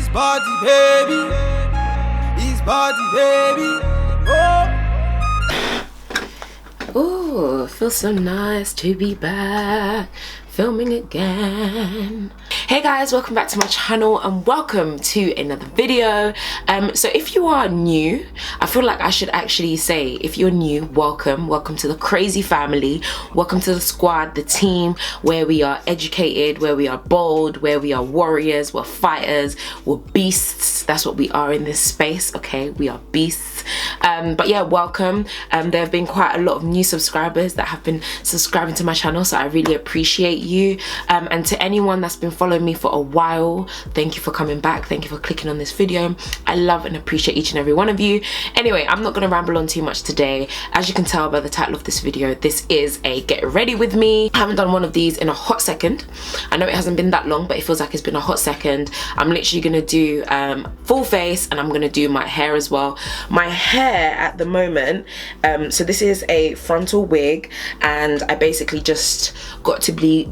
His body, baby. His body, baby. Oh, it feels so nice to be back filming again. Hey guys, welcome back to my channel and welcome to another video. So if you are new, I feel like I should actually say, if you're new, welcome to the crazy family, welcome to the squad, the team where we are educated, where we are bold, where we are warriors, we're fighters, we're beasts. That's what we are in this space, okay? We are beasts. But yeah, welcome. There have been quite a lot of new subscribers that have been subscribing to my channel, so I really appreciate you. And to anyone that's been following me for a while, thank you for coming back, thank you for clicking on this video. I love and appreciate each and every one of you. Anyway, I'm not gonna ramble on too much today. As you can tell by the title of this video, this is a get ready with me. I haven't done one of these in a hot second. I know it hasn't been that long, but it feels like it's been a hot second. I'm literally gonna do full face, and I'm gonna do my hair as well. My hair at the moment, so this is a frontal wig, and I basically just got to be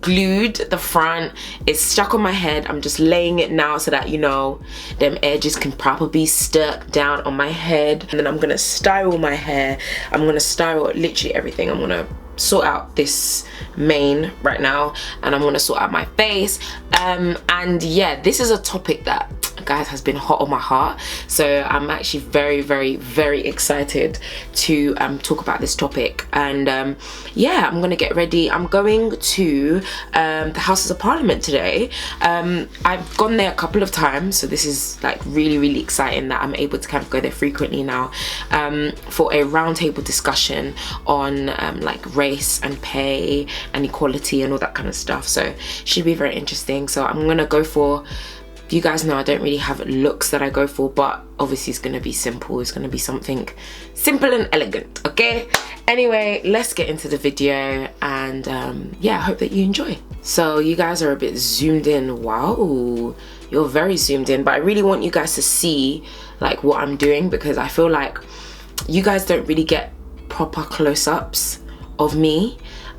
glued. The front is stuck on my head. I'm just laying it now so that, you know, them edges can properly be stuck down on my head. And then I'm gonna style my hair. I'm gonna style literally everything. I'm gonna sort out this mane right now, and I'm gonna sort out my face. And yeah, this is a topic that, guys, has been hot on my heart, so I'm actually very excited to talk about this topic. And yeah, I'm gonna get ready. I'm going to the Houses of Parliament today. I've gone there a couple of times, so this is like really exciting that I'm able to kind of go there frequently now, for a roundtable discussion on like race and pay and equality and all that kind of stuff. So should be very interesting. So I'm gonna go for, you guys know I don't really have looks that I go for, but obviously it's gonna be simple. It's gonna be something simple and elegant, okay? Anyway, let's get into the video, and yeah, I hope that you enjoy. So you guys are a bit zoomed in. Wow, you're very zoomed in, but I really want you guys to see like what I'm doing, because I feel like you guys don't really get proper close-ups of me.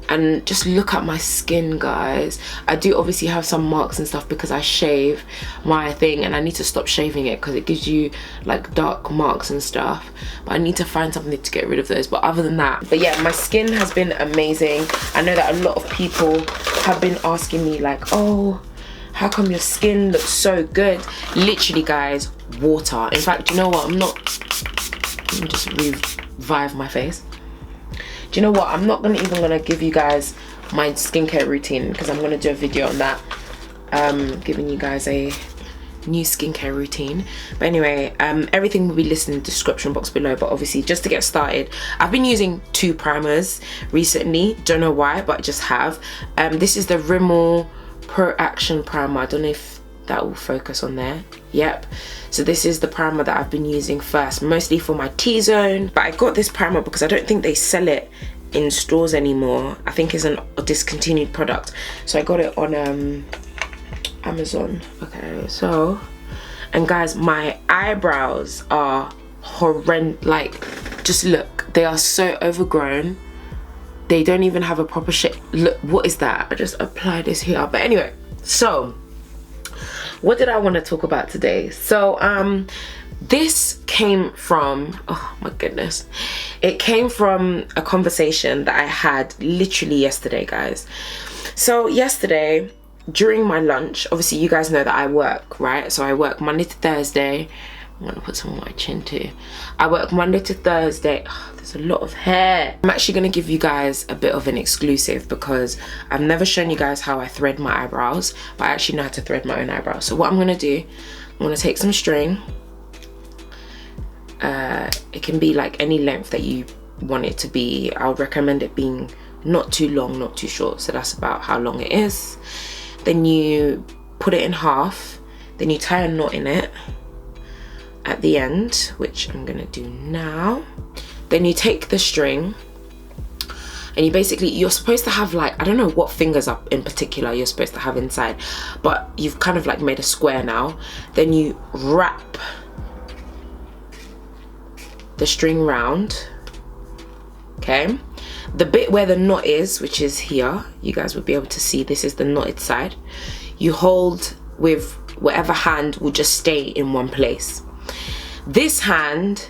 And just look at my skin, guys. I do obviously have some marks and stuff because I shave my thing, and I need to stop shaving it because it gives you like dark marks and stuff. But I need to find something to get rid of those. But other than that, but yeah, my skin has been amazing. I know that a lot of people have been asking me like, oh, how come your skin looks so good? Literally, guys, water. In fact, you know what? Let me just revive my face. Do you know what? I'm not even gonna give you guys my skincare routine, because I'm gonna do a video on that, giving you guys a new skincare routine. But anyway, everything will be listed in the description box below. But obviously, just to get started, I've been using 2 primers recently. Don't know why, but I just have. This is the Rimmel Pro Action Primer. I don't know if that will focus on there. Yep. So this is the primer that I've been using first, mostly for my T-zone. But I got this primer because I don't think they sell it in stores anymore. I think it's a discontinued product. So I got it on Amazon. Okay, so, and guys, my eyebrows are horrendous. Like, just look, they are so overgrown. They don't even have a proper shape. Look, what is that? I just applied this here. But anyway, so what did I want to talk about today? So this came from, oh my goodness, it came from a conversation that I had literally yesterday, guys. So yesterday during my lunch, obviously you guys know that I work, right? So I work Monday to Thursday. I'm gonna put some on my chin too. I work Monday to Thursday. Oh, there's a lot of hair. I'm actually gonna give you guys a bit of an exclusive, because I've never shown you guys how I thread my eyebrows, but I actually know how to thread my own eyebrows. So what I'm gonna do, I'm gonna take some string. It can be like any length that you want it to be. I'll recommend it being not too long, not too short. So that's about how long it is. Then you put it in half. Then you tie a knot in it at the end, which I'm gonna do now. Then you take the string, and you basically, you're supposed to have like, I don't know what fingers up in particular you're supposed to have inside, but you've kind of like made a square now. Then you wrap the string round, okay? the bit where the knot is, which is here, you guys will be able to see this is the knotted side. You hold with whatever hand will just stay in one place. This hand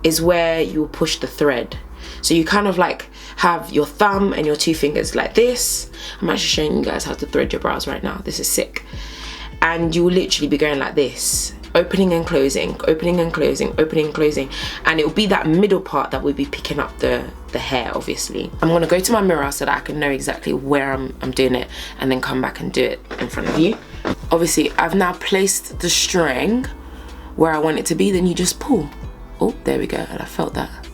is where you will push the thread. So you kind of like have your thumb and your 2 fingers like this. I'm actually showing you guys how to thread your brows right now. This is sick. And you will literally be going like this, opening and closing, opening and closing, opening and closing, and it will be that middle part that will be picking up the hair, obviously. I'm gonna go to my mirror so that I can know exactly where I'm doing it, and then come back and do it in front of you. Obviously, I've now placed the string where I want it to be, then you just pull. Oh, there we go, and I felt that.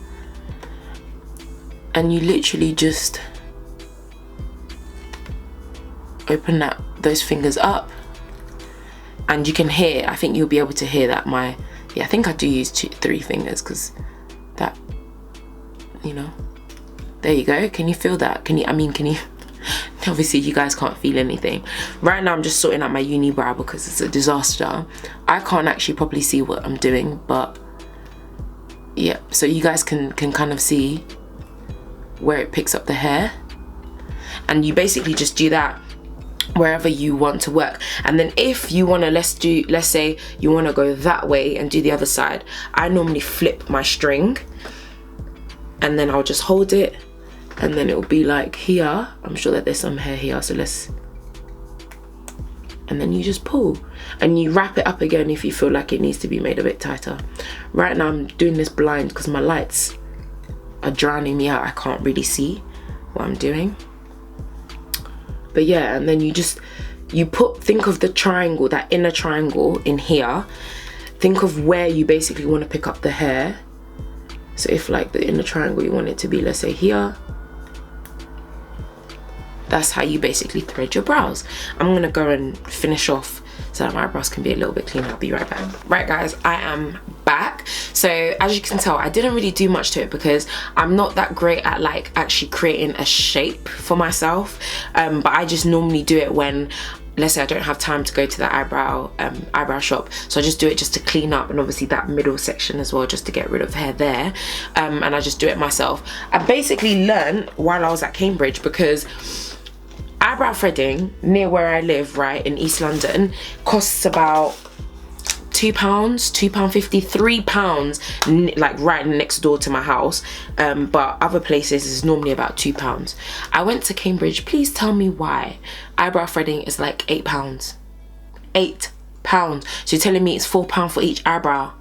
And you literally just open those fingers up, and you can hear, I think you'll be able to hear that I think I do use 3 fingers, because that, you know, there you go. Can you feel that? Can you obviously you guys can't feel anything. Right now I'm just sorting out my unibrow because it's a disaster. I can't actually properly see what I'm doing, but yeah, so you guys can kind of see where it picks up the hair, and you basically just do that wherever you want to work. And then if you want to, let's say you want to go that way and do the other side, I normally flip my string, and then I'll just hold it, and then it will be like here. I'm sure that there's some hair here, so and then you just pull and you wrap it up again if you feel like it needs to be made a bit tighter. Right now I'm doing this blind because my lights are drowning me out. I can't really see what I'm doing. But yeah, and then think of the triangle, that inner triangle in here. Think of where you basically want to pick up the hair. So if like the inner triangle you want it to be, let's say here, that's how you basically thread your brows. I'm gonna go and finish off so that my eyebrows can be a little bit cleaner. I'll be right back. Right guys, I am back. So as you can tell, I didn't really do much to it because I'm not that great at like actually creating a shape for myself, but I just normally do it when, let's say I don't have time to go to the eyebrow shop, so I just do it just to clean up, and obviously that middle section as well, just to get rid of hair there, and I just do it myself. I basically learned while I was at Cambridge, because eyebrow threading near where I live, right, in East London, costs about £2, £2.50, £3, like right next door to my house, but other places is normally about £2. I went to Cambridge. Please tell me why eyebrow threading is like £8. £8. So you're telling me it's £4 for each eyebrow?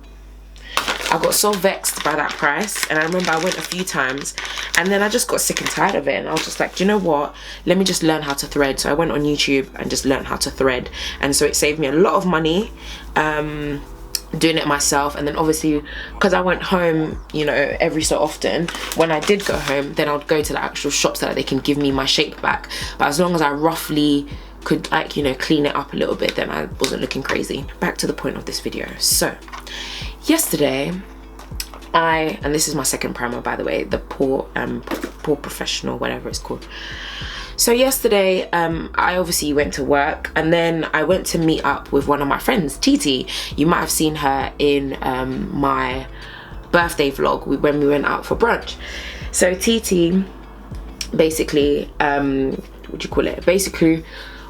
I got so vexed by that price, and I remember I went a few times, and then I just got sick and tired of it, and I was just like, do you know what, let me just learn how to thread. So I went on YouTube and just learned how to thread, and so it saved me a lot of money doing it myself. And then obviously because I went home, you know, every so often, when I did go home, then I would go to the actual shop so that they can give me my shape back. But as long as I roughly could, like, you know, clean it up a little bit, then I wasn't looking crazy. Back to the point of this video. So yesterday and this is my second primer, by the way, the Pore Professional, whatever it's called. So yesterday I obviously went to work, and then I went to meet up with one of my friends, Tee. You might have seen her in my birthday vlog when we went out for brunch. So Tee basically, what do you call it, basically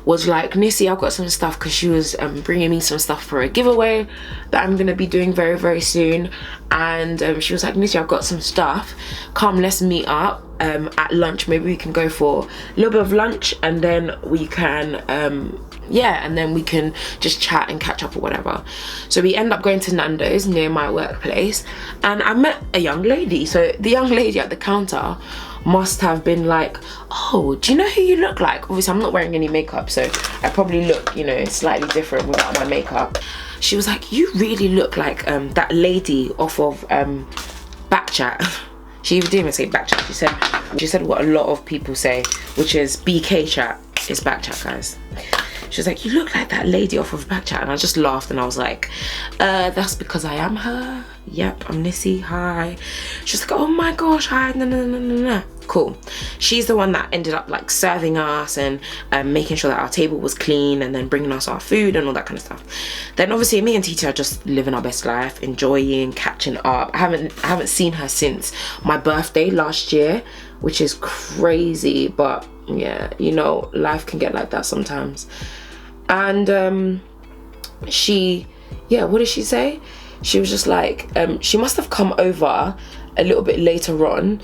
was like, Nissy, I've got some stuff, because she was bringing me some stuff for a giveaway that I'm gonna be doing very, very soon. And she was like, Nissy, I've got some stuff, come, let's meet up at lunch. Maybe we can go for a little bit of lunch, and then we can yeah, and then we can just chat and catch up or whatever. So we end up going to Nando's near my workplace, and I met a young lady. So the young lady at the counter must have been like, oh, do you know who you look like? Obviously I'm not wearing any makeup, so I probably look, you know, slightly different without my makeup. She was like, you really look like that lady off of Backchat. She didn't even say Backchat, she said what a lot of people say, which is BK chat is Backchat, guys. She was like, you look like that lady off of Backchat. And I just laughed, and I was like, that's because I am her. Yep, I'm Nissy, hi. She was like, oh my gosh, hi, no. Cool. She's the one that ended up like serving us and making sure that our table was clean, and then bringing us our food and all that kind of stuff. Then obviously me and Tee are just living our best life, enjoying, catching up. I haven't seen her since my birthday last year, which is crazy, but yeah, you know, life can get like that sometimes. And she, yeah, what did she say? She was just like, she must have come over a little bit later on,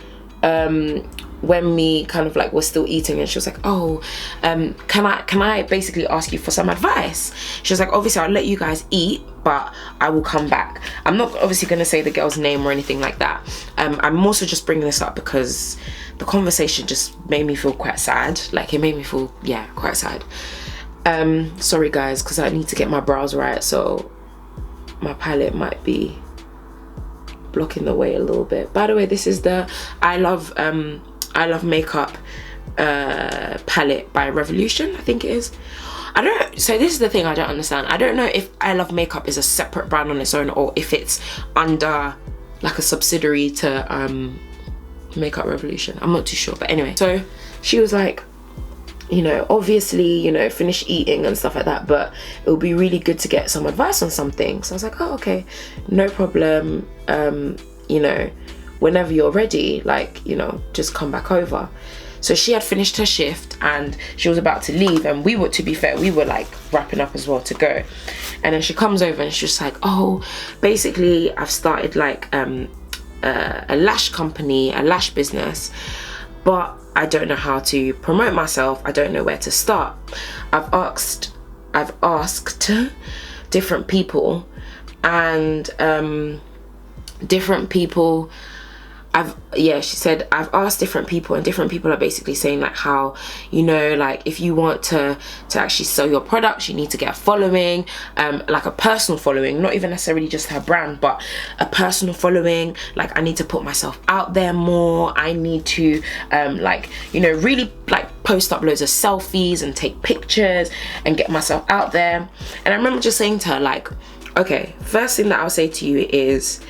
when me kind of like was still eating, and she was like, oh, can I basically ask you for some advice? She was like, obviously I'll let you guys eat, but I will come back. I'm not obviously going to say the girl's name or anything like that. I'm also just bringing this up because the conversation just made me feel quite sad. Like, it made me feel, yeah, quite sad. Sorry guys, because I need to get my brows right, so my palette might be blocking the way a little bit. By the way, this is the I Love Makeup palette by Revolution, I think it is. So this is the thing I don't understand. I don't know if I Love Makeup is a separate brand on its own, or if it's under like a subsidiary to Makeup Revolution. I'm not too sure, but anyway. So she was like, you know, obviously, you know, finish eating and stuff like that, but it would be really good to get some advice on something. So I was like, oh, okay, no problem. You know, whenever you're ready, like, you know, just come back over. So she had finished her shift and she was about to leave, and we were, to be fair, we were like wrapping up as well to go. And then she comes over and she's just like, oh, basically I've started like a lash company, a lash business, but I don't know how to promote myself. I don't know where to start. I've asked different people, and different people, she said, I've asked different people, and different people are basically saying like how, you know, like if you want to actually sell your products, you need to get a following, like a personal following, not even necessarily just her brand, but a personal following. Like, I need to put myself out there more. I need to like, you know, really like post up loads of selfies and take pictures and get myself out there. And I remember just saying to her like, okay, first thing that I'll say to you is,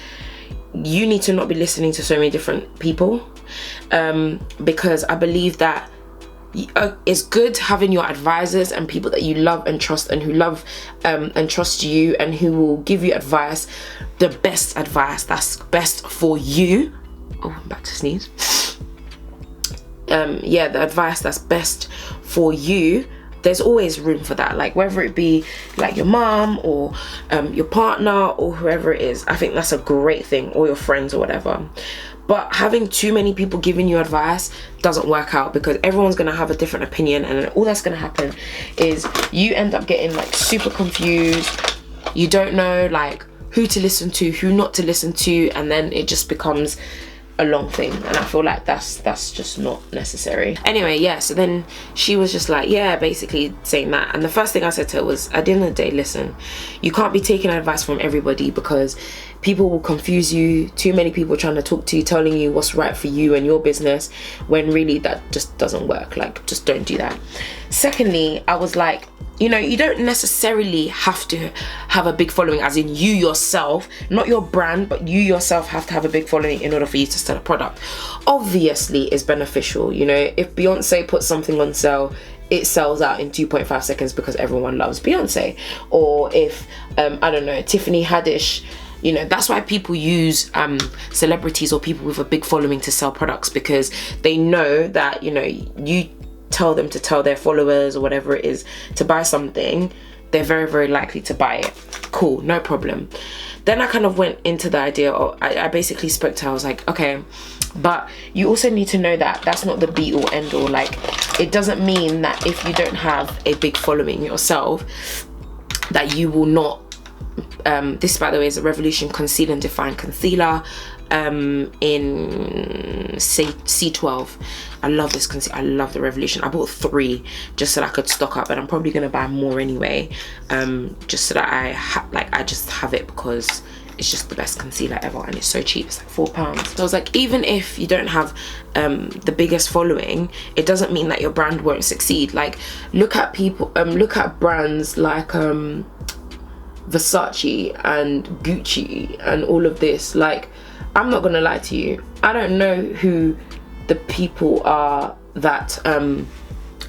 you need to not be listening to so many different people, because I believe that it's good having your advisors and people that you love and trust, and who love and trust you, and who will give you advice, the best advice that's best for you. Oh, I'm about to sneeze. Yeah, the advice that's best for you. There's always room for that, like whether it be like your mom or your partner or whoever it is. I think that's a great thing, or your friends or whatever. But having too many people giving you advice doesn't work out, because everyone's gonna have a different opinion, and then all that's gonna happen is you end up getting like super confused. You don't know like who to listen to, who not to listen to, and then it just becomes a long thing, and I feel like that's just not necessary. Anyway, yeah, so then she was just like, yeah, basically saying that. And the first thing I said to her was, at the end of the day, listen, you can't be taking advice from everybody, because people will confuse you. Too many people trying to talk to you, telling you what's right for you and your business, when really that just doesn't work. Like, just don't do that. Secondly, I was like, you know, you don't necessarily have to have a big following, as in you yourself, not your brand, but you yourself have to have a big following in order for you to sell a product. Obviously, it's beneficial. You know, if Beyonce puts something on sale, it sells out in 2.5 seconds because everyone loves Beyonce. Or if, I don't know, Tiffany Haddish, you know, that's why people use celebrities or people with a big following to sell products, because they know that, you know, you tell them to tell their followers or whatever it is to buy something, they're very, very likely to buy it. Cool, no problem. Then I kind of went into the idea of, I basically spoke to her, I was like, okay, but you also need to know that that's not the be all end all. Like, it doesn't mean that if you don't have a big following yourself, that you will not, this by the way is a Revolution Conceal and Define Concealer in C12. I love this concealer. I love the Revolution. I bought 3 just so that I could stock up, and I'm probably gonna buy more anyway, just so that I just have it, because it's just the best concealer ever, and it's so cheap. It's like £4. So I was like, even if you don't have the biggest following, it doesn't mean that your brand won't succeed. Like, look at people, look at brands like Versace and Gucci and all of this. Like, I'm not gonna lie to you, I don't know who the people are that own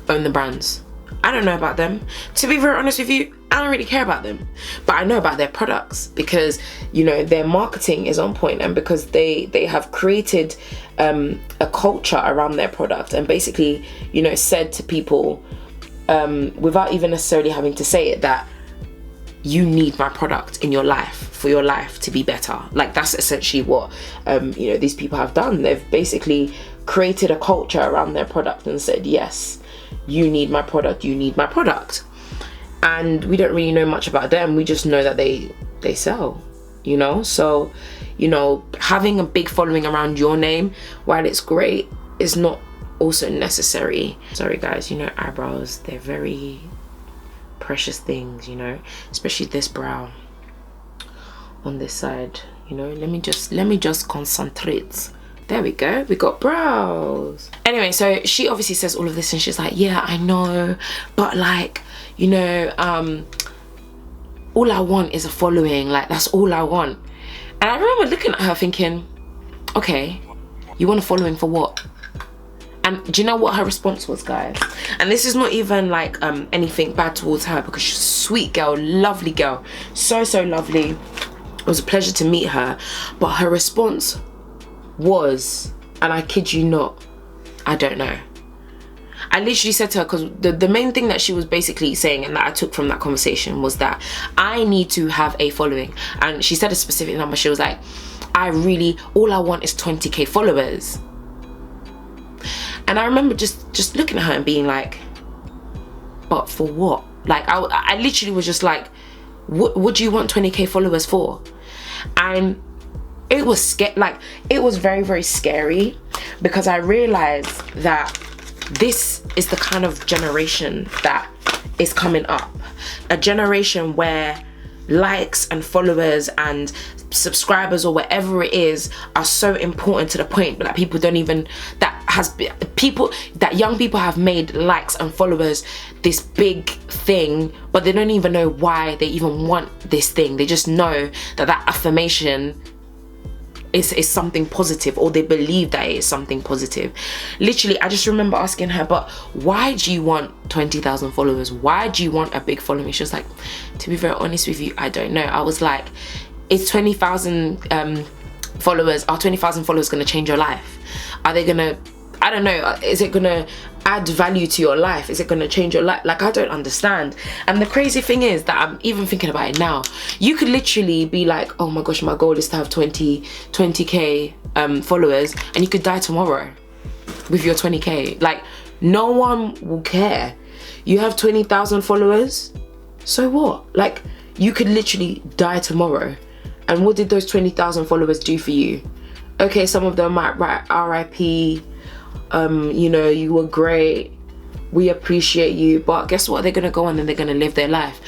the brands. I don't know about them. To be very honest with you, I don't really care about them. But I know about their products because, you know, their marketing is on point, and because they have created a culture around their product, and basically, you know, said to people, without even necessarily having to say it, that you need my product in your life for your life to be better. Like, that's essentially what you know, these people have done. They've basically created a culture around their product and said, yes, you need my product, you need my product. And we don't really know much about them. We just know that they sell, you know. So, you know, having a big following around your name, while it's great, is not also necessary. Sorry guys, you know, eyebrows, they're very precious things, you know, especially this brow on this side, you know. Let me just concentrate. There we go, we got brows. Anyway, so she obviously says all of this and she's like, yeah, I know, but like, you know, all I want is a following, like that's all I want. And I remember looking at her thinking, okay, you want a following for what? And do you know what her response was, guys? And this is not even like anything bad towards her, because she's a sweet girl, lovely girl, so lovely. It was a pleasure to meet her. But her response was, and I kid you not, I don't know. I literally said to her, because the main thing that she was basically saying, and that I took from that conversation, was that I need to have a following. And she said a specific number. She was like, all I want is 20k followers. And I remember just looking at her and being like, but for what? Like, I literally was just like, what do you want 20k followers for? And it was it was very scary, because I realized that this is the kind of generation that is coming up. A generation where likes and followers and subscribers or whatever it is are so important, to the point that people don't even, that young people have made likes and followers this big thing, but they don't even know why they even want this thing. They just know that affirmation is something positive, or they believe that it is something positive. Literally, I just remember asking her, but why do you want 20,000 followers? Why do you want a big following? She was like, to be very honest with you, I don't know. I was like, is 20,000 followers, are 20,000 followers gonna change your life? Are they gonna, I don't know, is it gonna add value to your life? Is it gonna change your life? Like, I don't understand. And the crazy thing is that I'm even thinking about it now. You could literally be like, oh my gosh, my goal is to have 20k followers, and you could die tomorrow with your 20k. Like, no one will care. You have 20,000 followers, so what? Like, you could literally die tomorrow. And what did those 20,000 followers do for you? Okay, some of them might write RIP, you know, you were great, we appreciate you, but guess what? They're gonna go on and they're gonna live their life.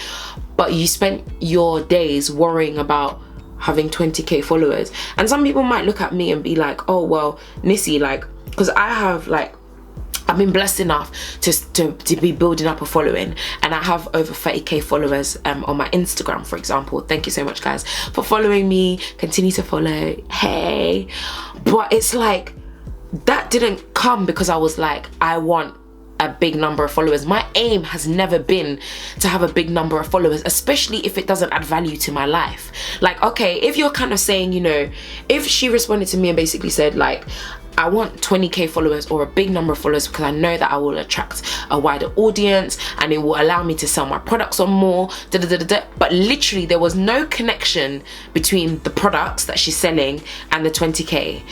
But you spent your days worrying about having 20k followers. And some people might look at me and be like, oh well, Nissy, like, because I've been blessed enough to be building up a following, and I have over 30k followers on my Instagram, for example. Thank you so much, guys, for following me. Continue to follow, hey. But it's like, that didn't come because I was like, I want a big number of followers. My aim has never been to have a big number of followers, especially if it doesn't add value to my life. Like, okay, if you're kind of saying, you know, if she responded to me and basically said like, I want 20k followers or a big number of followers because I know that I will attract a wider audience and it will allow me to sell my products on more, but literally there was no connection between the products that she's selling and the 20k.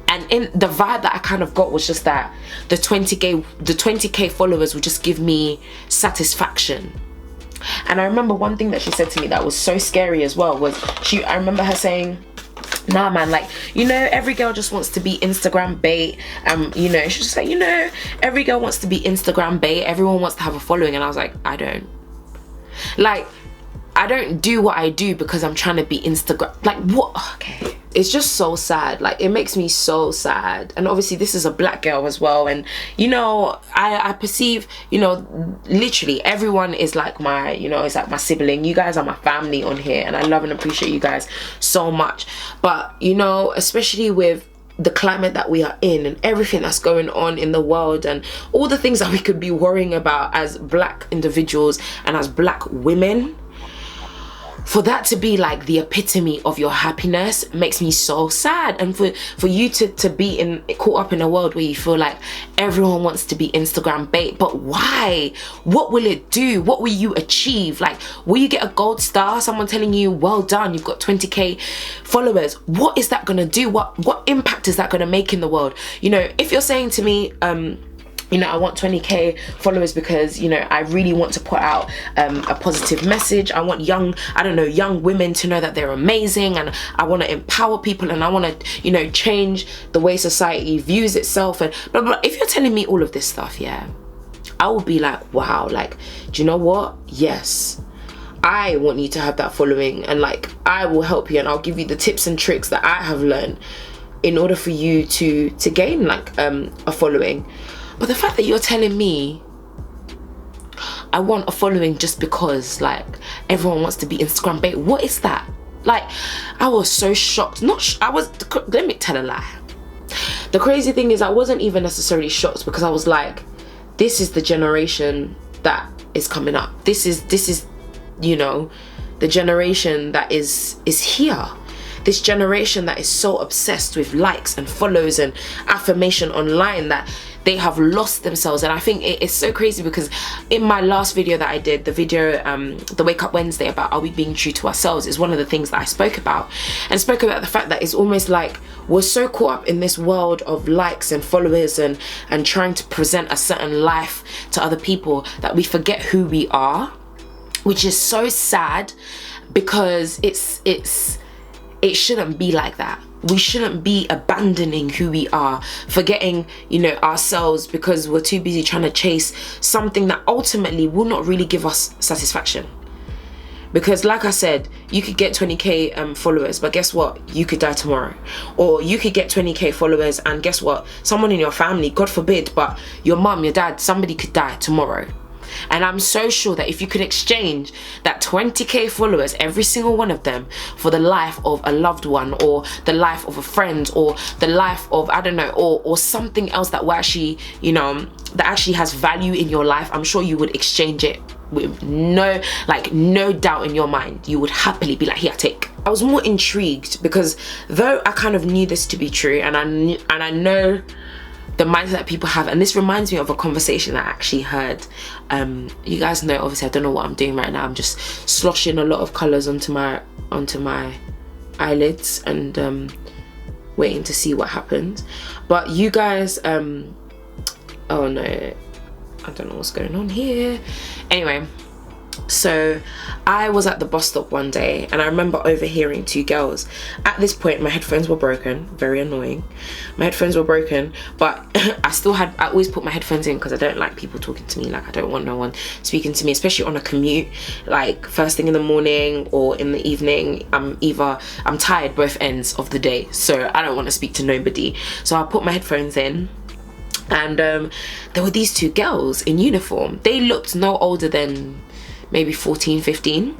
And in the vibe that I kind of got was just that the 20k followers would just give me satisfaction. And I remember one thing that she said to me that was so scary as well was I remember her saying, nah man, like, you know, every girl just wants to be Instagram bait. You know, she's just like, you know, every girl wants to be Instagram bait, everyone wants to have a following. And I was like, I don't do what I do because I'm trying to be Instagram, like, what? Okay, it's just so sad. Like, it makes me so sad. And obviously this is a black girl as well, and you know, I perceive, you know, literally everyone is like my, you know, it's like my sibling. You guys are my family on here, and I love and appreciate you guys so much. But you know, especially with the climate that we are in and everything that's going on in the world and all the things that we could be worrying about as black individuals and as black women, for that to be like the epitome of your happiness makes me so sad. And for you to be caught up in a world where you feel like everyone wants to be Instagram bait. But why? What will it do? What will you achieve? Like, will you get a gold star? Someone telling you, well done, you've got 20k followers. What is that gonna do? What impact is that gonna make in the world? You know, if you're saying to me, you know, I want 20k followers because, you know, I really want to put out a positive message. I want young women to know that they're amazing, and I want to empower people, and I want to, you know, change the way society views itself and blah, blah. If you're telling me all of this stuff, yeah, I will be like, wow, like, do you know what? Yes, I want you to have that following, and like, I will help you, and I'll give you the tips and tricks that I have learned in order for you to gain like a following. But the fact that you're telling me I want a following just because like everyone wants to be Instagram bait, what is that? Like, I was so shocked. Let me tell a lie. The crazy thing is I wasn't even necessarily shocked, because I was like, this is the generation that is coming up. This is, you know, the generation that is here. This generation that is so obsessed with likes and follows and affirmation online that they have lost themselves. And I think it's so crazy, because in my last video that I did, the video, the Wake Up Wednesday, about are we being true to ourselves, is one of the things that I spoke about. And spoke about the fact that it's almost like we're so caught up in this world of likes and followers and trying to present a certain life to other people that we forget who we are, which is so sad, because it shouldn't be like that. We shouldn't be abandoning who we are, forgetting, you know, ourselves, because we're too busy trying to chase something that ultimately will not really give us satisfaction. Because like I said, you could get 20k followers, but guess what? You could die tomorrow. Or you could get 20k followers, and guess what? Someone in your family, God forbid, but your mum, your dad, somebody could die tomorrow. And I'm so sure that if you could exchange that 20k followers, every single one of them, for the life of a loved one, or the life of a friend, or the life of, I don't know, or something else that will actually, you know, that actually has value in your life, I'm sure you would exchange it with no doubt in your mind. You would happily be like, here, take. I was more intrigued, because though I kind of knew this to be true, and I know the mindset that people have, and this reminds me of a conversation that I actually heard. You guys know, obviously, I don't know what I'm doing right now. I'm just sloshing a lot of colors onto my eyelids and waiting to see what happens. But you guys, oh no, I don't know what's going on here. Anyway, so I was at the bus stop one day, and I remember overhearing two girls. At this point, my headphones were broken, very annoying. My headphones were broken, but I always put my headphones in, because I don't like people talking to me. Like, I don't want no one speaking to me, especially on a commute, like first thing in the morning or in the evening. I'm tired both ends of the day, so I don't want to speak to nobody. So I put my headphones in, and there were these two girls in uniform. They looked no older than maybe 14, 15.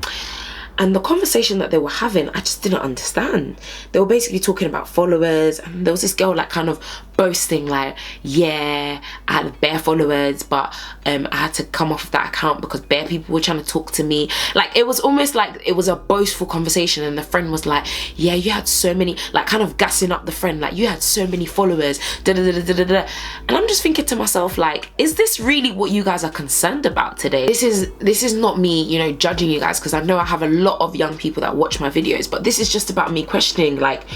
And the conversation that they were having, I just didn't understand. They were basically talking about followers, and there was this girl like kind of boasting like, yeah, I had bare followers, but I had to come off of that account because bare people were trying to talk to me. Like, it was almost like it was a boastful conversation, and the friend was like, yeah, you had so many, like kind of gassing up the friend, like, you had so many followers, da da da da da da. And I'm just thinking to myself, like, is this really what you guys are concerned about today? This is not me, you know, judging you guys, because I know I have a lot of young people that watch my videos, but this is just about me questioning, like,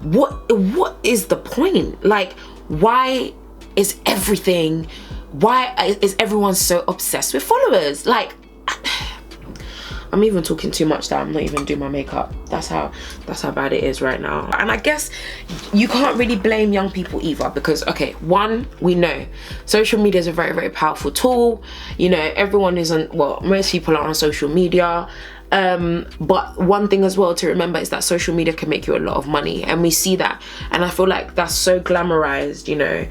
what is the point? Like, why is everyone so obsessed with followers? Like, I'm even talking too much that I'm not even doing my makeup. That's how bad it is right now. And I guess you can't really blame young people either, because, okay, one, we know social media is a very, very powerful tool. You know, everyone isn't, well, most people are on social media. But one thing as well to remember is that social media can make you a lot of money, and we see that, and I feel like that's so glamorized, you know,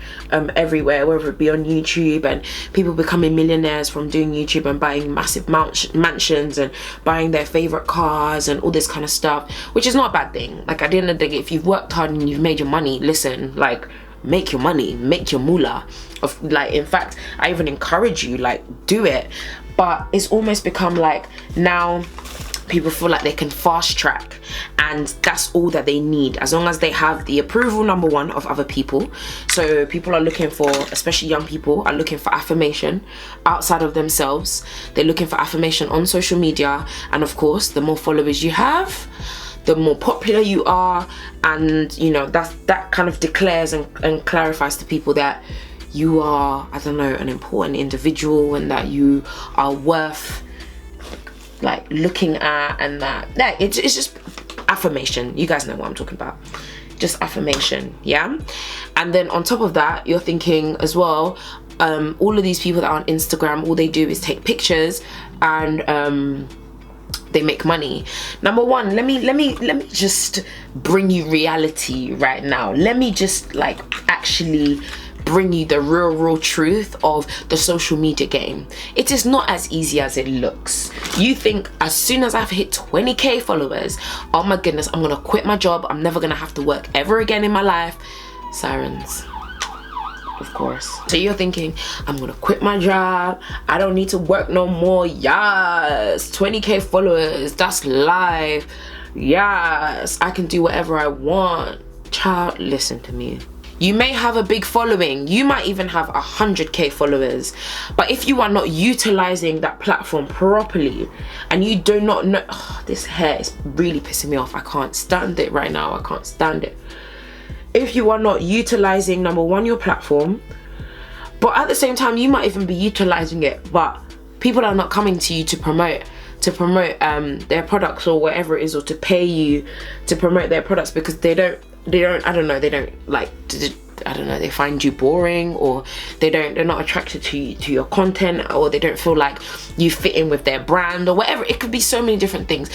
everywhere, whether it be on YouTube, and people becoming millionaires from doing YouTube and buying massive mansions and buying their favorite cars and all this kind of stuff, which is not a bad thing. Like, at the end of the day, if you've worked hard and you've made your money, listen, like, make your money, make your moolah. Like, in fact, I even encourage you, like, do it. But it's almost become like, now people feel like they can fast track, and that's all that they need, as long as they have the approval, number one, of other people. So people are looking for, especially young people, are looking for affirmation outside of themselves. They're looking for affirmation on social media, and of course, the more followers you have, the more popular you are, and you know, that kind of declares and clarifies to people that you are, I don't know, an important individual, and that you are worth like looking at, and that it's just affirmation. You guys know what I'm talking about, just affirmation. Yeah. And then on top of that, you're thinking as well, all of these people that are on Instagram, all they do is take pictures and they make money. Number one, let me just bring you reality right now. Let me just like actually bring you the real truth of the social media game. It is not as easy as it looks. You think as soon as I've hit 20k followers, oh my goodness, I'm gonna quit my job, I'm never gonna have to work ever again in my life. Sirens, of course. So you're thinking, I'm gonna quit my job, I don't need to work no more. Yes, 20k followers, that's life. Yes, I can do whatever I want. Child, listen to me. You may have a big following, you might even have 100k followers, but if you are not utilizing that platform properly, and you do not know, oh, this hair is really pissing me off, I can't stand it right now, I can't stand it. If you are not utilizing, number one, your platform, but at the same time, you might even be utilizing it, but people are not coming to you to promote their products or whatever it is, or to pay you to promote their products, because they don't I don't know, they don't like, I don't know, they find you boring, or they're not attracted to your content, or they don't feel like you fit in with their brand or whatever. It could be so many different things.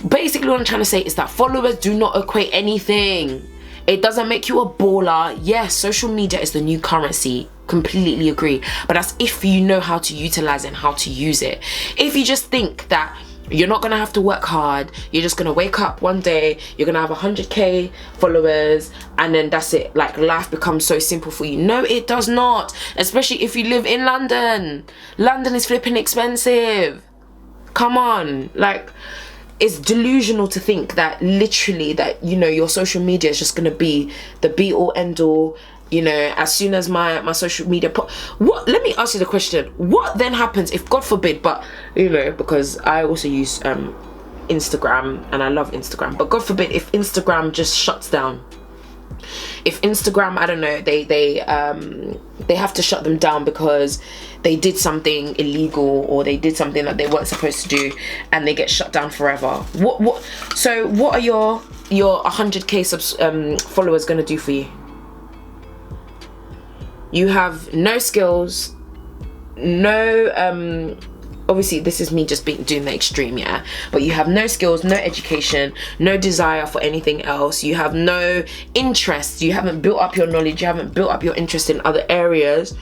Basically what I'm trying to say is that followers do not equate anything. It doesn't make you a baller. Yes, social media is the new currency, completely agree, but that's if you know how to utilize it and how to use it. If you just think that you're not gonna have to work hard, you're just gonna wake up one day, you're gonna have 100k followers, and then that's it, like life becomes so simple for you. No, it does not, especially if you live in London. London is flipping expensive. Come on, like, it's delusional to think that literally that, you know, your social media is just gonna be the be all end all. You know, as soon as my social media what, let me ask you the question, what then happens if, God forbid, but you know, because I also use Instagram and I love Instagram, but God forbid if Instagram just shuts down, if Instagram, I don't know, they have to shut them down because they did something illegal, or they did something that they weren't supposed to do, and they get shut down forever. So what are your 100k followers gonna do for you? You have no skills, no obviously this is me just doing the extreme, yeah, but you have no skills, no education, no desire for anything else, you have no interest, you haven't built up your knowledge, you haven't built up your interest in other areas.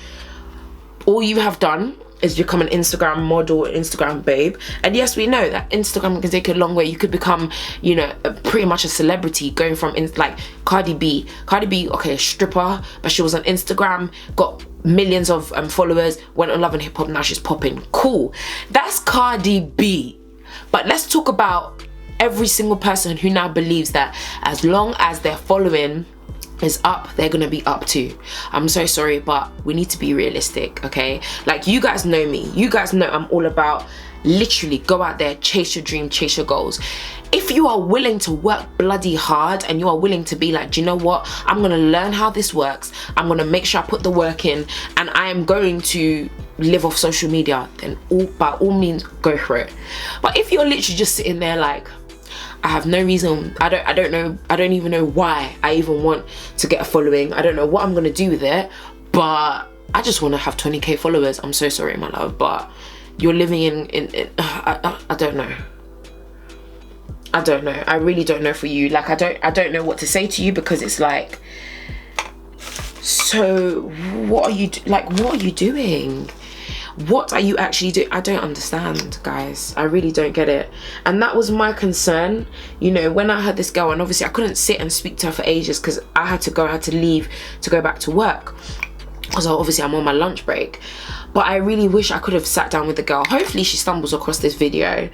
All you have done is become an Instagram model, Instagram babe. And yes, we know that Instagram can take a long way. You could become, you know, pretty much a celebrity, going from like Cardi B, okay, a stripper, but she was on Instagram, got millions of followers, went on Love and Hip Hop, now she's popping. Cool, that's Cardi B. But let's talk about every single person who now believes that as long as their following is up, they're gonna be up too. I'm so sorry, but we need to be realistic, okay? Like, you guys know me, you guys know I'm all about literally go out there, chase your dream, chase your goals. If you are willing to work bloody hard, and you are willing to be like, do you know what, I'm gonna learn how this works, I'm gonna make sure I put the work in, and I am going to live off social media, then by all means go for it. But if you're literally just sitting there like, I have no reason, I don't even know why I even want to get a following, I don't know what I'm gonna do with it, but I just want to have 20k followers. I'm so sorry, my love, but you're living in I don't know. I don't know. I really don't know for you. Like, I don't know what to say to you, because it's like, so what are you doing? What are you actually doing? I don't understand, guys. I really don't get it. And that was my concern, you know, when I heard this girl. And obviously I couldn't sit and speak to her for ages because I had to leave to go back to work, because obviously I'm on my lunch break. But I really wish I could have sat down with the girl. Hopefully she stumbles across this video.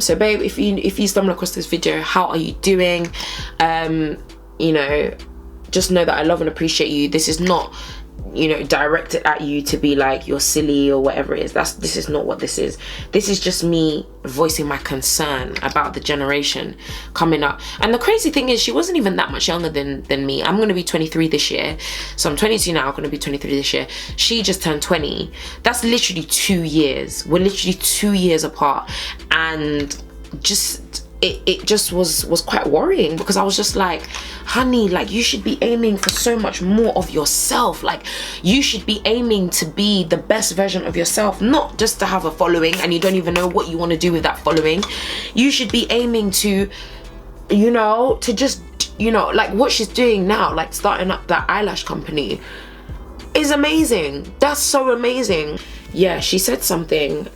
So babe, if you stumble across this video, how are you doing? You know, just know that I love and appreciate you. This is not, you know, directed at you to be like you're silly or whatever it is. This is not what this is. This is just me voicing my concern about the generation coming up. And the crazy thing is, she wasn't even that much younger than me. I'm gonna be 23 this year, so I'm 22 now, I'm gonna be 23 this year. She just turned 20. That's literally 2 years. We're literally 2 years apart. And just it just was quite worrying, because I was just like, honey, like, you should be aiming for so much more of yourself. Like, you should be aiming to be the best version of yourself, not just to have a following and you don't even know what you want to do with that following. You should be aiming to, you know, to just, you know, like what she's doing now, like starting up that eyelash company is amazing. That's so amazing. Yeah, she said something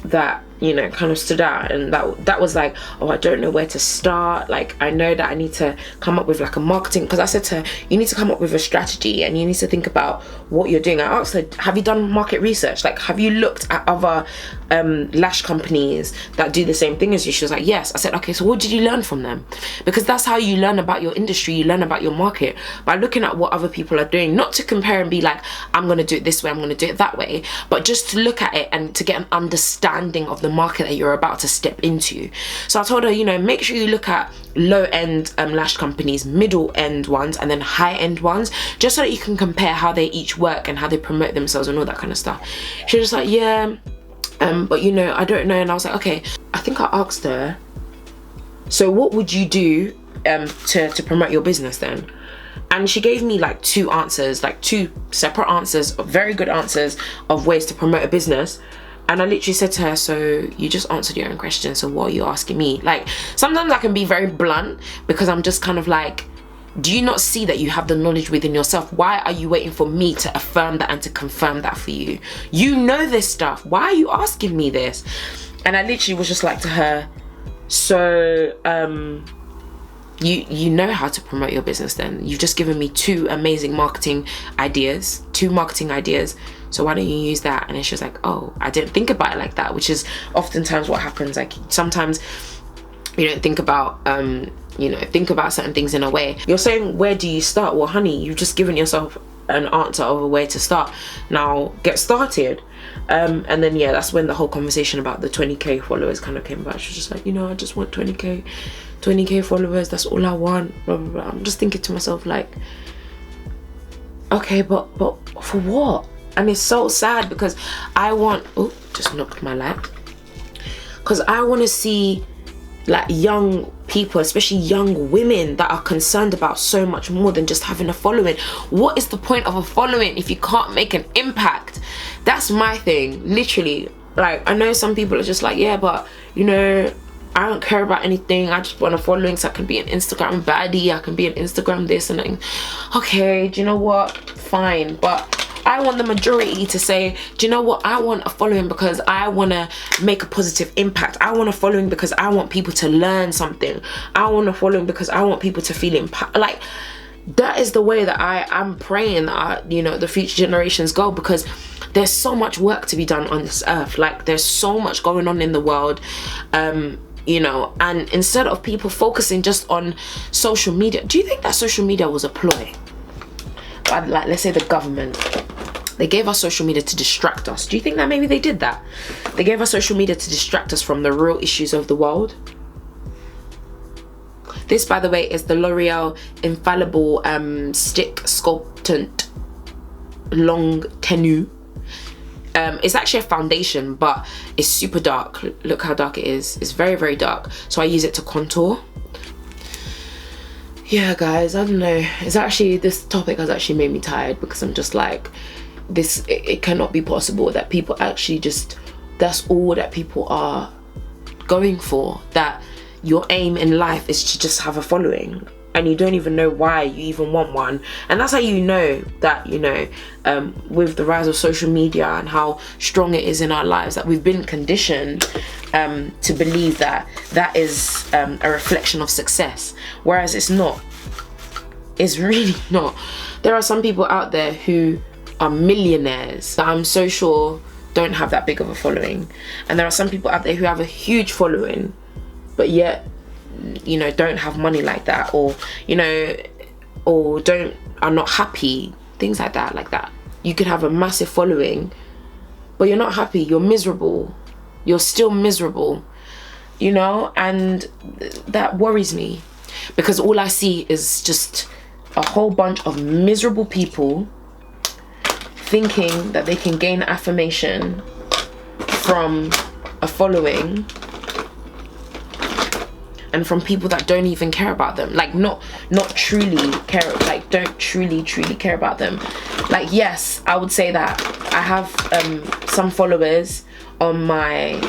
that, you know, kind of stood out, and that was like, oh, I don't know where to start. Like, I know that I need to come up with like a marketing, because I said to her, you need to come up with a strategy and you need to think about what you're doing. I asked her, have you done market research? Like, have you looked at other lash companies that do the same thing as you? She was like, yes. I said, okay, so what did you learn from them? Because that's how you learn about your industry, you learn about your market, by looking at what other people are doing. Not to compare and be like, I'm gonna do it this way, I'm gonna do it that way, but just to look at it and to get an understanding of the market that you're about to step into. So I told her, you know, make sure you look at low-end lash companies, middle-end ones, and then high-end ones, just so that you can compare how they each work and how they promote themselves and all that kind of stuff. She was just like, yeah, but you know, I don't know. And I was like, okay. I think I asked her, so what would you do to promote your business then? And she gave me like two answers, like two separate answers, very good answers of ways to promote a business. And I literally said to her, so you just answered your own question, so what are you asking me? Like, sometimes I can be very blunt, because I'm just kind of like, do you not see that you have the knowledge within yourself? Why are you waiting for me to affirm that and to confirm that for you? You know this stuff. Why are you asking me this? And I literally was just like to her, so you know how to promote your business then. You've just given me two amazing marketing ideas, so why don't you use that? And then she was like, oh, I didn't think about it like that, which is oftentimes what happens. Like, sometimes you don't think about you know, think about certain things in a way. You're saying, where do you start? Well, honey, you've just given yourself an answer of a way to start. Now get started. And then yeah, that's when the whole conversation about the 20k followers kind of came about. She was just like, you know, I just want 20k followers, that's all I want, blah, blah, blah. I'm just thinking to myself, like, okay, but for what? And it's so sad, because I want, oh, just knocked my light, because I want to see like young people, especially young women, that are concerned about so much more than just having a following. What is the point of a following if you can't make an impact? That's my thing, literally. Like, I know some people are just like, yeah, but you know, I don't care about anything, I just want a following so I can be an Instagram baddie, I can be an Instagram this and that. Okay, do you know what, fine, but I want the majority to say, do you know what, I want a following because I want to make a positive impact. I want a following because I want people to learn something. I want a following because I want people to feel empowered. Like, that is the way that I'm praying that you know, the future generations go, because there's so much work to be done on this earth. Like, there's so much going on in the world, you know, and instead of people focusing just on social media, do you think that social media was a ploy? Like, let's say the government, they gave us social media to distract us. Do you think that maybe they did that? They gave us social media to distract us from the real issues of the world. This, by the way, is the L'Oreal Infallible Stick Sculptant Long Tenue. It's actually a foundation, but it's super dark. Look how dark it is. It's very, very dark. So I use it to contour. Yeah, guys, I don't know. It's actually, this topic has actually made me tired, because I'm just like, this, it cannot be possible that people actually just, that's all that people are going for. That, your aim in life is to just have a following, and you don't even know why you even want one. And that's how you know that, you know, with the rise of social media and how strong it is in our lives, that we've been conditioned to believe that that is a reflection of success, whereas it's not. It's really not. There are some people out there who are millionaires that I'm so sure don't have that big of a following, and there are some people out there who have a huge following but yet, you know, don't have money like that, or, you know, or are not happy, things like that. You could have a massive following but you're not happy, you're miserable, you're still miserable, you know. And that worries me, because all I see is just a whole bunch of miserable people thinking that they can gain affirmation from a following and from people that don't even care about them, like not truly care, like don't truly care about them. Like, yes, I would say that I have some followers on my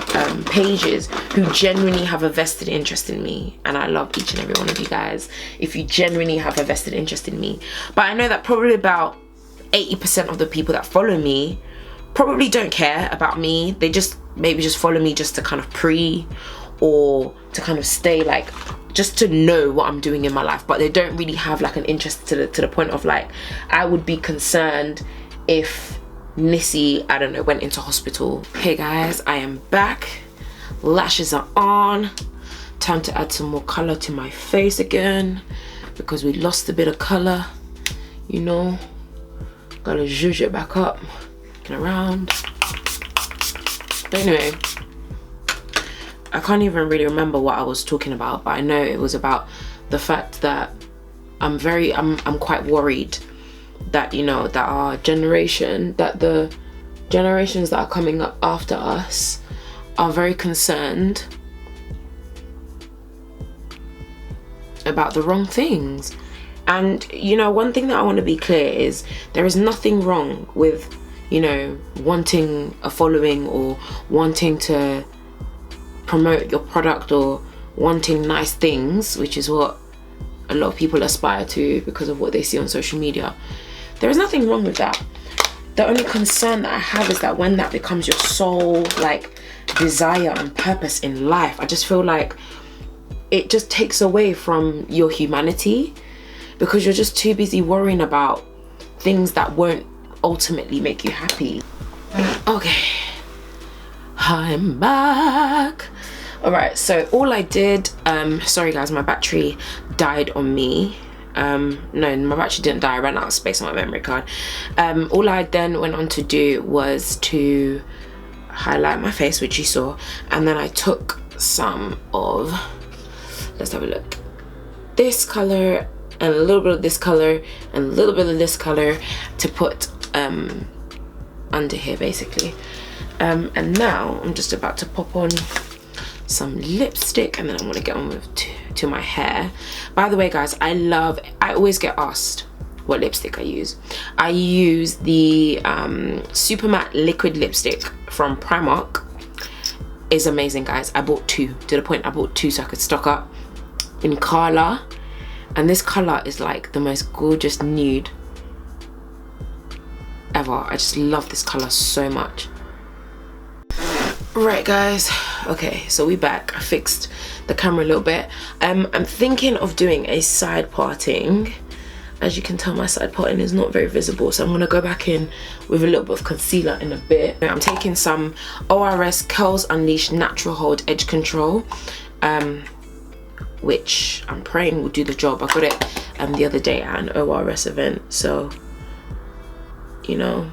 pages who genuinely have a vested interest in me, and I love each and every one of you guys if you genuinely have a vested interest in me. But I know that probably about 80% of the people that follow me probably don't care about me. They just maybe just follow me just to kind of or to kind of stay, like, just to know what I'm doing in my life, but they don't really have like an interest to the point of, like, I would be concerned if Nissy, I don't know, went into hospital. Hey guys, I am back. Lashes are on. Time to add some more color to my face again, because we lost a bit of color, you know. Gotta zhuzh it back up, get around. But anyway, I can't even really remember what I was talking about, but I know it was about the fact that I'm quite worried that, you know, that our generation, that the generations that are coming up after us are very concerned about the wrong things. And, you know, one thing that I want to be clear is there is nothing wrong with, you know, wanting a following or wanting to promote your product or wanting nice things, which is what a lot of people aspire to because of what they see on social media. There is nothing wrong with that. The only concern that I have is that when that becomes your sole, like, desire and purpose in life, I just feel like it just takes away from your humanity, because you're just too busy worrying about things that won't ultimately make you happy. Okay, I'm back. All right, so all I did, sorry guys, my battery died on me. No, my battery didn't die, I ran out of space on my memory card. All I then went on to do was to highlight my face, which you saw, and then I took some of, let's have a look, this color and a little bit of this color and a little bit of this color to put under here, basically. And now I'm just about to pop on some lipstick, and then I'm gonna get on with to my hair. By the way guys, I always get asked what lipstick I use. I use the Super Matte liquid lipstick from Primark. It's amazing guys. I bought two, to the point I bought two so I could stock up, in Carla. And this color is like the most gorgeous nude ever. I just love this color so much. Right guys, okay, so we back. I fixed the camera a little bit. I'm thinking of doing a side parting. As you can tell, my side parting is not very visible, so I'm gonna go back in with a little bit of concealer in a bit. I'm taking some ORS Curls Unleashed Natural Hold Edge Control, which I'm praying will do the job. I got it the other day at an ORS event, so, you know,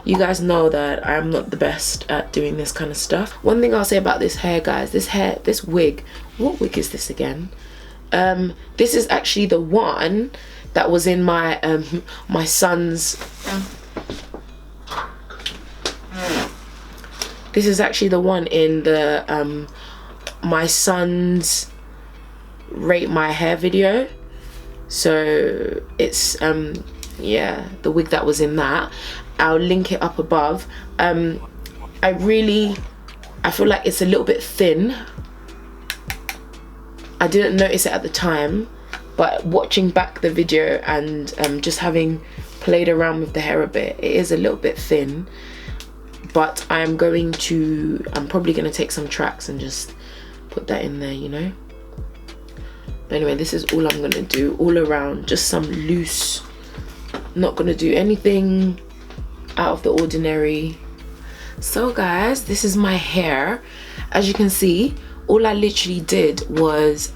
you guys know that I'm not the best at doing this kind of stuff. One thing I'll say about this hair, guys, this wig, what wig is this again? This is actually the one that was in my my son's, this is actually the one in the my son's rate my hair video. So it's yeah, the wig that was in that. I'll link it up above. I feel like it's a little bit thin, I didn't notice it at the time, but watching back the video and just having played around with the hair a bit, it is a little bit thin. But I'm probably going to take some tracks and just put that in there, you know. But anyway, this is all I'm going to do all around, just some loose. Not going to do anything out of the ordinary. So guys, this is my hair. As you can see, all I literally did was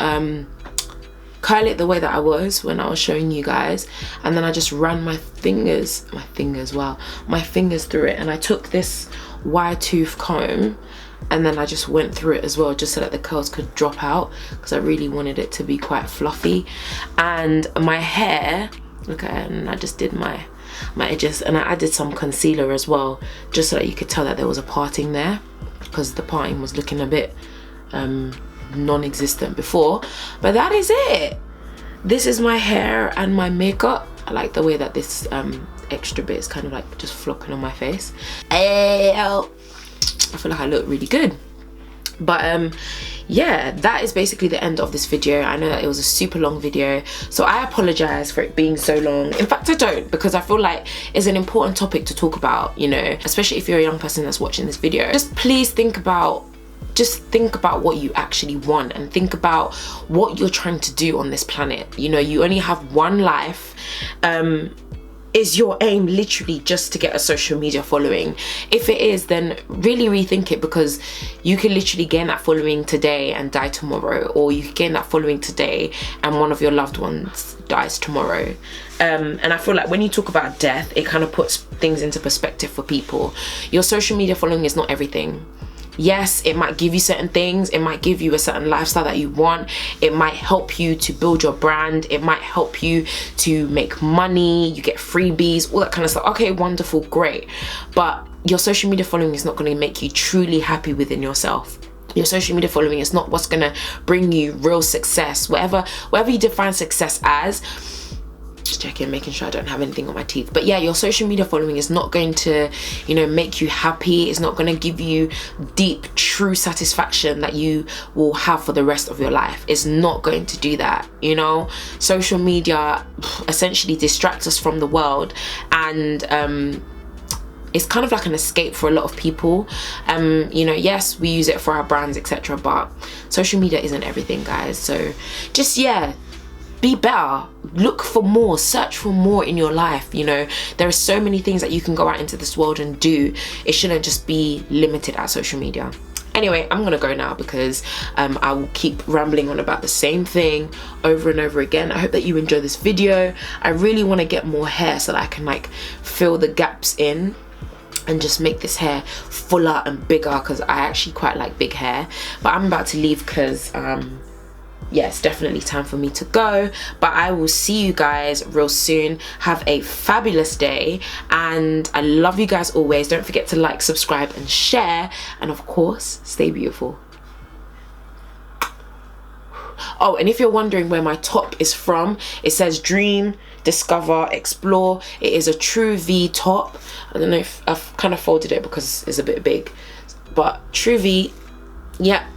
curl it the way that I was when I was showing you guys, and then I just ran my fingers through it, and I took this wire tooth comb and then I just went through it as well, just so that the curls could drop out, because I really wanted it to be quite fluffy. And my hair, okay, and I just did my edges, and I added some concealer as well, just so that you could tell that there was a parting there, because the parting was looking a bit non-existent before. But that is it. This is my hair and my makeup. I like the way that this extra bit is kind of like just flopping on my face. I feel like I look really good. But yeah, that is basically the end of this video. I know that it was a super long video, so I apologize for it being so long. In fact, I don't, because I feel like it's an important topic to talk about, you know, especially if you're a young person that's watching this video. Just please think about what you actually want, and think about what you're trying to do on this planet. You know, you only have one life. Is your aim literally just to get a social media following? If it is, then really rethink it, because you can literally gain that following today and die tomorrow, or you can gain that following today and one of your loved ones dies tomorrow. And I feel like when you talk about death, it kind of puts things into perspective for people. Your social media following is not everything. Yes, it might give you certain things, it might give you a certain lifestyle that you want, it might help you to build your brand, it might help you to make money, you get freebies, all that kind of stuff. Okay, wonderful, great. But your social media following is not going to make you truly happy within yourself. Your social media following is not what's going to bring you real success. Whatever you define success as, just checking, making sure I don't have anything on my teeth. But yeah, your social media following is not going to, you know, make you happy. It's not going to give you deep, true satisfaction that you will have for the rest of your life. It's not going to do that, you know. Social media essentially distracts us from the world, and it's kind of like an escape for a lot of people. You know, yes, we use it for our brands, etc., but social media isn't everything, guys. So just, yeah, be better, look for more, search for more in your life. You know, there are so many things that you can go out into this world and do. It shouldn't just be limited at social media. Anyway, I'm gonna go now, because I will keep rambling on about the same thing over and over again. I hope that you enjoy this video. I really want to get more hair so that I can like fill the gaps in and just make this hair fuller and bigger, because I actually quite like big hair. But I'm about to leave because yeah, it's definitely time for me to go. But I will see you guys real soon. Have a fabulous day, and I love you guys always. Don't forget to like, subscribe and share, and of course, stay beautiful. Oh, and if you're wondering where my top is from, it says dream, discover, explore. It is a true V top. I don't know if I've kind of folded it because it's a bit big, but true V. Yeah,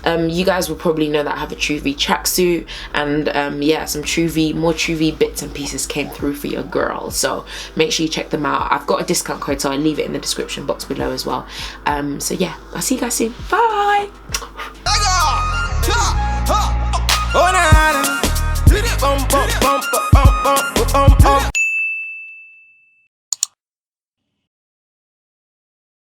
you guys will probably know that I have a True V tracksuit, and yeah, some more True V bits and pieces came through for your girl, so make sure you check them out. I've got a discount code, so I'll leave it in the description box below as well. So yeah, I'll see you guys soon. Bye.